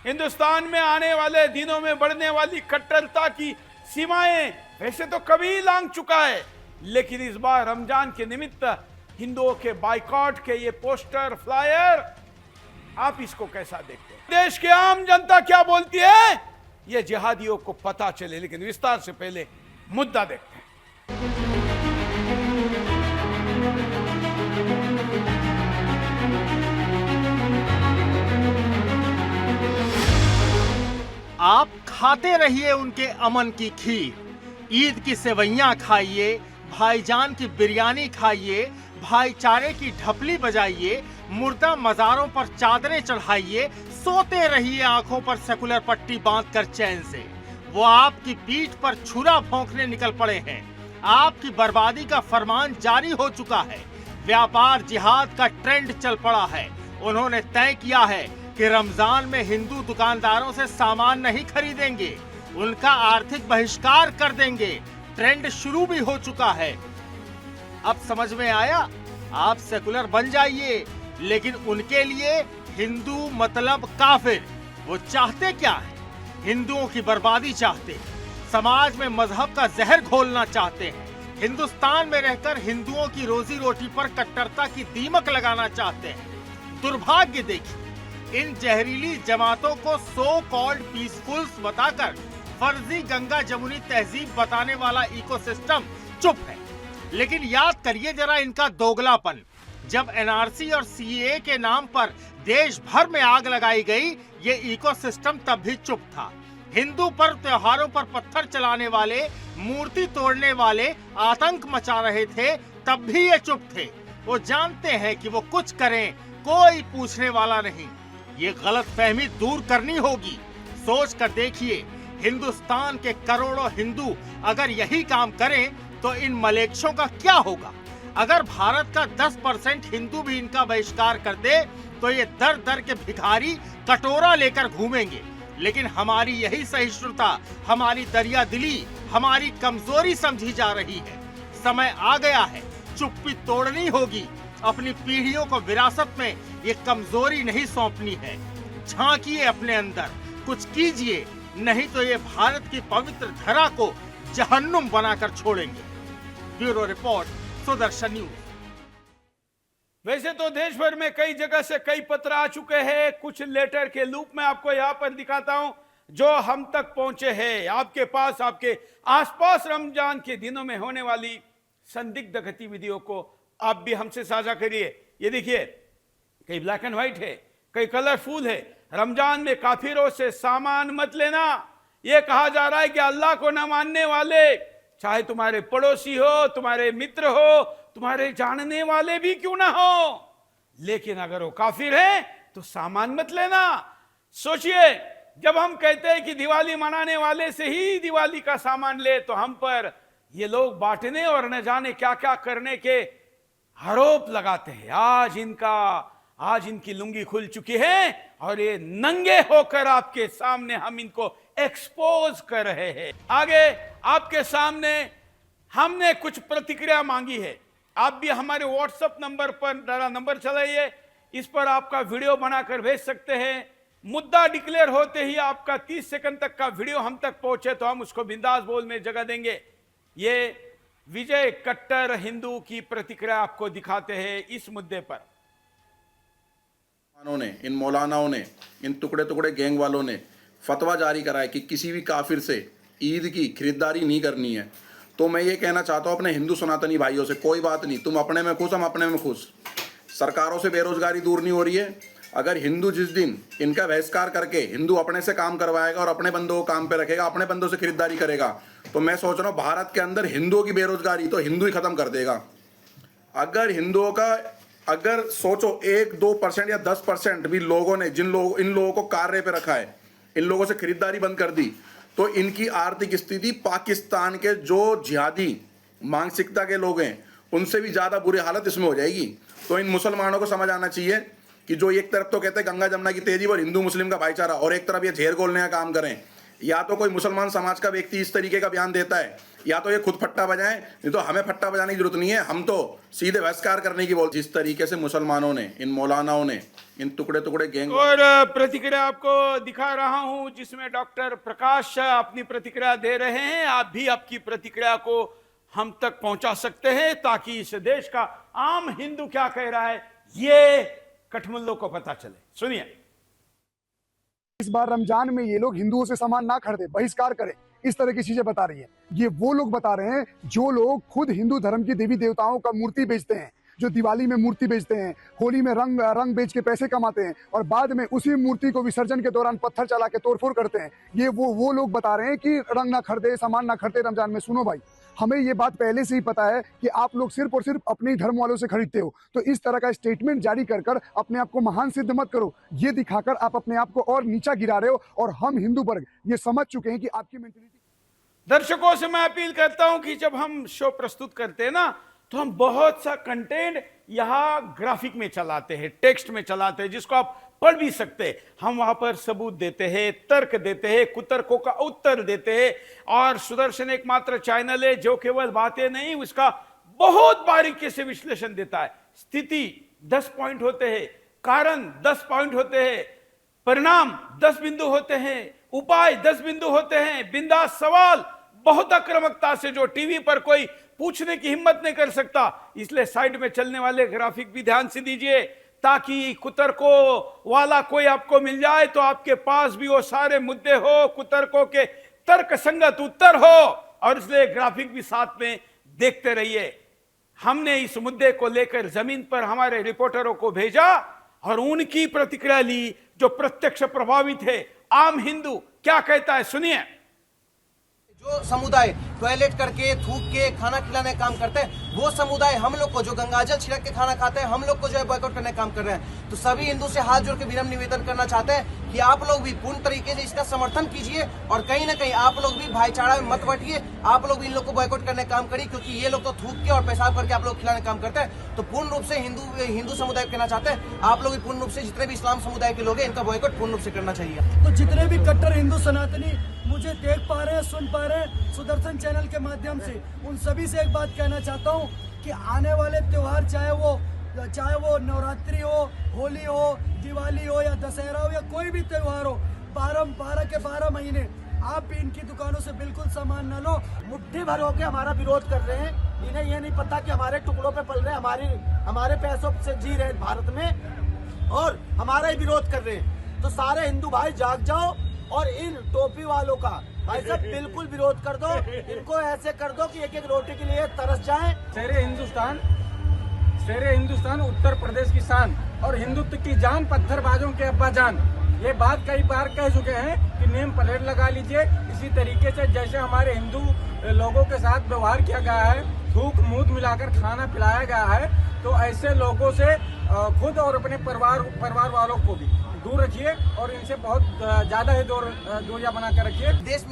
हिंदुस्तान में आने वाले दिनों में बढ़ने वाली कट्टरता की सीमाएं वैसे तो कभी लांघ चुका है, लेकिन इस बार रमजान के निमित्त हिंदुओं के बाइकॉट के ये पोस्टर फ्लायर, आप इसको कैसा देखते हैं? देश की आम जनता क्या बोलती है, ये जिहादियों को पता चले, लेकिन विस्तार से पहले मुद्दा देखते हैं। आप खाते रहिए उनके अमन की खीर, ईद की सेवइयां खाइए, भाईजान की बिरयानी खाइए, भाईचारे की ढपली बजाइए, मुर्दा मजारों पर चादरें चढ़ाइए, सोते रहिए आंखों पर सेकुलर पट्टी बांधकर चैन से। वो आपकी पीठ पर छुरा भोंकने निकल पड़े हैं। आपकी बर्बादी का फरमान जारी हो चुका है। व्यापार जिहाद का ट्रेंड चल पड़ा है। उन्होंने तय किया है कि रमजान में हिंदू दुकानदारों से सामान नहीं खरीदेंगे, उनका आर्थिक बहिष्कार कर देंगे। ट्रेंड शुरू भी हो चुका है। अब समझ में आया? आप सेकुलर बन जाइए, लेकिन उनके लिए हिंदू मतलब काफिर। वो चाहते क्या है? हिंदुओं की बर्बादी चाहते हैं, समाज में मजहब का जहर घोलना चाहते हैं, हिंदुस्तान में रहकर हिंदुओं की रोजी रोटी पर कट्टरता की दीमक लगाना चाहते हैं। दुर्भाग्य देखिए, इन जहरीली जमातों को सो कॉल्ड पीसफुल्स बताकर फर्जी गंगा जमुनी तहजीब बताने वाला इकोसिस्टम चुप है। लेकिन याद करिए जरा इनका दोगलापन। जब एनआरसी और सीएए के नाम पर देश भर में आग लगाई गई, ये इकोसिस्टम तब भी चुप था। हिंदू पर्व त्योहारों पर पत्थर चलाने वाले, मूर्ति तोड़ने वाले आतंक मचा रहे थे, तब भी ये चुप थे। वो जानते हैं कि वो कुछ करें कोई पूछने वाला नहीं। ये गलतफहमी दूर करनी होगी। सोच कर देखिए, हिंदुस्तान के करोड़ों हिंदू अगर यही काम करें तो इन मलेच्छों का क्या होगा? अगर भारत का 10% हिंदू भी इनका बहिष्कार कर दे तो ये दर दर के भिखारी कटोरा लेकर घूमेंगे। लेकिन हमारी यही सहिष्णुता, हमारी दरिया दिली, हमारी कमजोरी समझी जा रही है। समय आ गया है, चुप्पी तोड़नी होगी। अपनी पीढ़ियों को विरासत में ये कमजोरी नहीं सौंपनी है। झांकिए अपने अंदर, कुछ कीजिए, नहीं तो ये भारत की पवित्र धरा को जहन्नुम बनाकर छोड़ेंगे। Bureau report, Sudarshan news. वैसे तो देश भर में कई जगह से कई पत्र आ चुके हैं। कुछ लेटर के लूप में आपको यहां पर दिखाता हूं जो हम तक पहुंचे हैं। आपके पास, आपके आसपास रमजान के दिनों में होने वाली संदिग्ध गतिविधियों को आप भी हमसे साझा करिए। ये देखिए, कई ब्लैक एंड व्हाइट है, कई कलरफुल है। रमजान में काफिरों से सामान मत लेना। यह कहा जा रहा है कि अल्लाह को न मानने वाले, चाहे तुम्हारे पड़ोसी हो, तुम्हारे मित्र हो, तुम्हारे जानने वाले भी क्यों ना हो, लेकिन अगर वो काफिर है तो सामान मत लेना। सोचिए, जब हम कहते हैं कि दिवाली मनाने वाले से ही दिवाली का सामान ले, तो हम पर ये लोग बांटने और न जाने क्या क्या करने के आरोप लगाते हैं। आज इनकी लुंगी खुल चुकी है और ये नंगे होकर आपके सामने हम इनको एक्सपोज कर रहे हैं। आगे आपके सामने हमने कुछ प्रतिक्रिया मांगी है। आप भी हमारे व्हाट्सएप नंबर पर जरा नंबर चलाइए, इस पर आपका वीडियो बनाकर भेज सकते हैं। मुद्दा डिक्लेयर होते ही आपका 30 सेकंड तक का वीडियो हम तक पहुंचे तो हम उसको बिंदास बोल में जगह देंगे। ये विजय कट्टर हिंदू की प्रतिक्रिया आपको दिखाते हैं इस मुद्दे पर। इन मौलानाओं ने, इन टुकड़े टुकड़े गैंग वालों ने फतवा जारी करा है कि किसी भी काफिर से ईद की खरीदारी नहीं करनी है। तो मैं ये कहना चाहता हूँ अपने हिंदू सनातनी भाइयों से, कोई बात नहीं, तुम अपने में खुश, हम अपने में खुश। सरकारों से बेरोजगारी दूर नहीं हो रही है। अगर हिंदू जिस दिन इनका बहिष्कार करके हिंदू अपने से काम करवाएगा और अपने बंदों को काम पे रखेगा, अपने बंदों से खरीदारी करेगा, तो मैं सोच रहा हूँ भारत के अंदर हिंदुओं की बेरोजगारी तो हिंदू ही खत्म कर देगा। अगर हिंदुओं का, अगर सोचो 1-2% या 10% भी लोगों ने इन लोगों को कार्य पे रखा है, इन लोगों से खरीदारी बंद कर दी, तो इनकी आर्थिक स्थिति पाकिस्तान के जो जिहादी मानसिकता के लोग हैं उनसे भी ज्यादा बुरी हालत इसमें हो जाएगी। तो इन मुसलमानों को समझ आना चाहिए कि जो एक तरफ तो कहते हैं गंगा जमुना की तेजी और हिंदू मुस्लिम का भाईचारा, और एक तरफ ये झेर घोलने का काम करें। या तो कोई मुसलमान समाज का व्यक्ति इस तरीके का बयान देता है, या तो ये खुद फट्टा बजाएं, नहीं तो हमें फट्टा बजाने की जरूरत नहीं है, हम तो सीधे बहिष्कार करने की बोल। जिस तरीके से मुसलमानों ने, इन मौलानाओं ने, इन टुकड़े टुकड़े गैंग और प्रतिक्रिया आपको दिखा रहा हूं जिसमें डॉक्टर प्रकाश अपनी प्रतिक्रिया दे रहे हैं। आप भी आपकी प्रतिक्रिया को हम तक पहुंचा सकते हैं ताकि इस देश का आम हिंदू क्या कह रहा है ये कठमुल्लों को पता चले। सुनिए। इस बार रमजान में ये लोग हिंदुओं से सामान ना खरीदे, बहिष्कार करें, इस तरह की चीजें बता रही है। ये वो लोग बता रहे हैं जो लोग खुद हिंदू धर्म की देवी देवताओं का मूर्ति बेचते हैं, जो दिवाली में मूर्ति बेचते हैं, होली में रंग बेच के पैसे कमाते हैं और बाद में उसी मूर्ति को विसर्जन के दौरान पत्थर चला के तोड़फोड़ करते हैं। ये वो लोग बता रहे हैं कि रंग ना खरीदे, सामान ना खरीदे रमजान में। सुनो भाई, हमें ये बात पहले से ही पता है कि आप लोग सिर्फ और सिर्फ अपने ही धर्म वालों से खरीदते हो, तो इस तरह का स्टेटमेंट जारी कर अपने आप को महान सिद्ध मत करो। ये दिखाकर आप अपने आप को और नीचा गिरा रहे हो और हम हिंदू वर्ग ये समझ चुके हैं कि आपकी मेंटलिटी। दर्शकों से मैं अपील करता हूं कि जब हम शो प्रस्तुत करते हैं ना तो हम बहुत सा कंटेंट यहां ग्राफिक में चलाते हैं, टेक्स्ट में चलाते हैं, जिसको आप पढ़ भी सकते हैं। हम वहां पर सबूत देते हैं, तर्क देते हैं, कुतर्कों का उत्तर देते हैं। और सुदर्शन एकमात्र चैनल है जो केवल बातें नहीं, उसका बहुत बारीकी से विश्लेषण देता है। स्थिति 10 पॉइंट होते हैं, कारण 10 पॉइंट होते हैं, परिणाम 10 बिंदु होते हैं, उपाय 10 बिंदु होते हैं, बिंदास सवाल बहुत आक्रामकता से जो टीवी पर कोई पूछने की हिम्मत नहीं कर सकता। इसलिए साइड में चलने वाले ग्राफिक भी ध्यान से दीजिए ताकि कुतर्कों वाला कोई आपको मिल जाए तो आपके पास भी वो सारे मुद्दे हो, कुतर्कों के तर्क संगत उत्तर हो। और इसलिए ग्राफिक भी साथ में देखते रहिए। हमने इस मुद्दे को लेकर जमीन पर हमारे रिपोर्टरों को भेजा और उनकी प्रतिक्रिया ली जो प्रत्यक्ष प्रभावित है। आम हिंदू क्या कहता है सुनिए। जो समुदाय टॉयलेट करके थूक के खाना खिलाने का काम करते हैं, वो समुदाय हम लोग को जो गंगाजल छिड़क के खाना खाते हैं, हम लोग को जो है बॉयकॉट करने का काम कर रहे हैं। तो सभी हिंदू से हाथ जोड़ के विनम्र निवेदन करना चाहते हैं कि आप लोग भी पूर्ण तरीके से इसका समर्थन कीजिए और कहीं ना कहीं आप लोग भी भाईचारा में मत बटिए। आप लोग इन लोग को बॉयकॉट करने का काम करिए क्योंकि ये लोग तो थूक के और पेशाब करके आप लोग खिलाने का काम करते हैं। तो पूर्ण रूप से हिंदू समुदाय कहना चाहते हैं आप लोग भी पूर्ण रूप से, जितने भी इस्लाम समुदाय के लोग हैं, इनका बॉयकॉट पूर्ण रूप से करना चाहिए। तो जितने भी कट्टर हिंदू सनातनी मुझे देख पा रहे हैं, सुन पा रहे हैं सुदर्शन चैनल के माध्यम से, उन सभी से एक बात कहना चाहता हूं कि आने वाले त्योहार चाहे वो नवरात्रि हो, होली हो, दिवाली हो या दशहरा हो या कोई भी त्योहार हो, 12 के 12 महीने आप भी इनकी दुकानों से बिल्कुल सामान न लो। मुट्ठी भर होके हमारा विरोध कर रहे हैं। इन्हें ये नहीं पता कि हमारे टुकड़ों पे पल रहे हैं, हमारे पैसों से जी रहे हैं भारत में और हमारा ही विरोध कर रहे हैं। तो सारे हिंदू भाई जाग जाओ और इन टोपी वालों का भाई साहब बिल्कुल विरोध कर दो। इनको ऐसे कर दो कि एक एक रोटी के लिए तरस जाएं। शेरे हिंदुस्तान उत्तर प्रदेश की शान और हिंदुत्व की जान, पत्थरबाजों के अब्बा जान। ये बात कई बार कह चुके हैं कि नेम प्लेट लगा लीजिए। इसी तरीके से जैसे हमारे हिंदू लोगों के साथ व्यवहार किया गया है, थूक मूत मिलाकर खाना पिलाया गया है, तो ऐसे लोगों से खुद और अपने परिवार वालों को भी दूर रखिए और इनसे बहुत ज्यादा ही दूरियां बनाकर रखिए। देश